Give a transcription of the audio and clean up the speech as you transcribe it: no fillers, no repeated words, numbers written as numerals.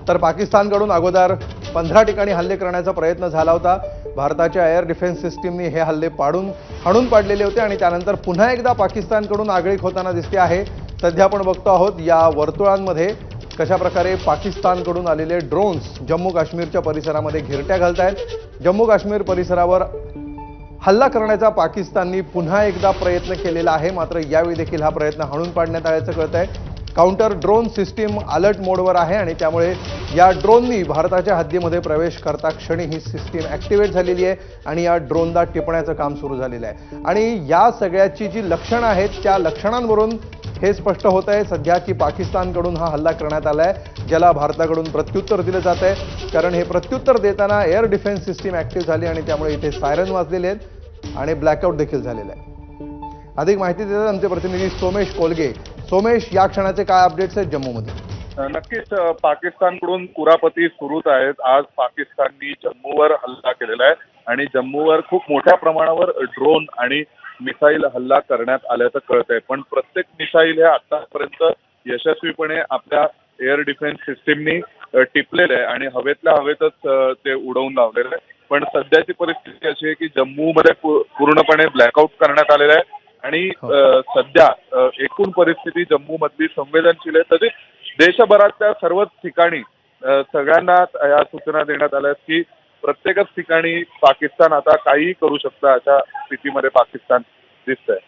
तर पाकिस्तानकडून अगोदर 15 ठिकाणी हल्ले करण्याचा प्रयत्न झाला होता। भारताच्या एअर डिफेन्स सिस्टीमने हे हल्ले हाणून पाडलेले होते आणि त्यानंतर पुन्हा एकदा पाकिस्तानकडून आगळीक होताना दिसते आहे। सध्या आपण बघतो आहोत या वर्तुळांमध्ये कशा प्रकारे पाकिस्तानकडून आलेले ड्रोन्स जम्मू काश्मीरच्या परिसरामध्ये घिरट्या घालतायत। जम्मू काश्मीर परिसरावर हल्ला करण्याचा पाकिस्तानने पुन्हा एकदा प्रयत्न केलेला आहे, मात्र यावेळी देखील हा प्रयत्न हाणून पाडण्यात आल्याचं कळतंय। काउंटर ड्रोन सिस्टीम अलर्ट मोडवर आहे आणि त्यामुळे या ड्रोननी भारताच्या हद्दीमध्ये प्रवेश करता क्षणी ही सिस्टीम ॲक्टिवेट झालेली आहे आणि या ड्रोनला टिपण्याचं काम सुरू झालेलं आहे। आणि या सगळ्याची जी लक्षणं आहेत त्या लक्षणांवरून हे स्पष्ट होत आहे सध्या की पाकिस्तानकडून हा हल्ला करण्यात आला आहे, ज्याला भारताकडून प्रत्युत्तर दिलं जात आहे। कारण हे प्रत्युत्तर देताना एअर डिफेन्स सिस्टीम ॲक्टिव्ह झाली आणि त्यामुळे इथे सायरन वाजलेले आहेत आणि ब्लॅकआउट देखील झालेलं आहे। अधिक माहिती देतात आमचे प्रतिनिधी सोमेश कोलगे। सोमेश, या क्षणाचे काय अपडेट्स आहेत जम्मूमध्ये? नक्कीच पाकिस्तानकडून कुरापती सुरूच आहेत। आज पाकिस्ताननी जम्मूवर हल्ला केलेला आहे आणि जम्मूवर खूप मोठ्या प्रमाणावर ड्रोन आणि मिसाईल हल्ला करण्यात आल्याचं कळत आहे। पण प्रत्येक मिसाईल हे आतापर्यंत यशस्वीपणे आपल्या एअर डिफेन्स सिस्टीमनी टिपलेलं आहे आणि हवेतल्या हवेतच ते उडवून लावलेलं आहे। पण सध्याची परिस्थिती अशी आहे की जम्मूमध्ये पूर्णपणे ब्लॅकआउट करण्यात आलेलं आहे आणि सध्या एकूण परिस्थिती जम्मू मधली संवेदनशील आहे। तसेच देशभरातल्या सर्वच ठिकाणी सगळ्यांना या सूचना देण्यात आल्या आहेत की प्रत्येकच ठिकाणी पाकिस्तान आता काहीही करू शकतं, अशा स्थितीमध्ये पाकिस्तान दिसतंय।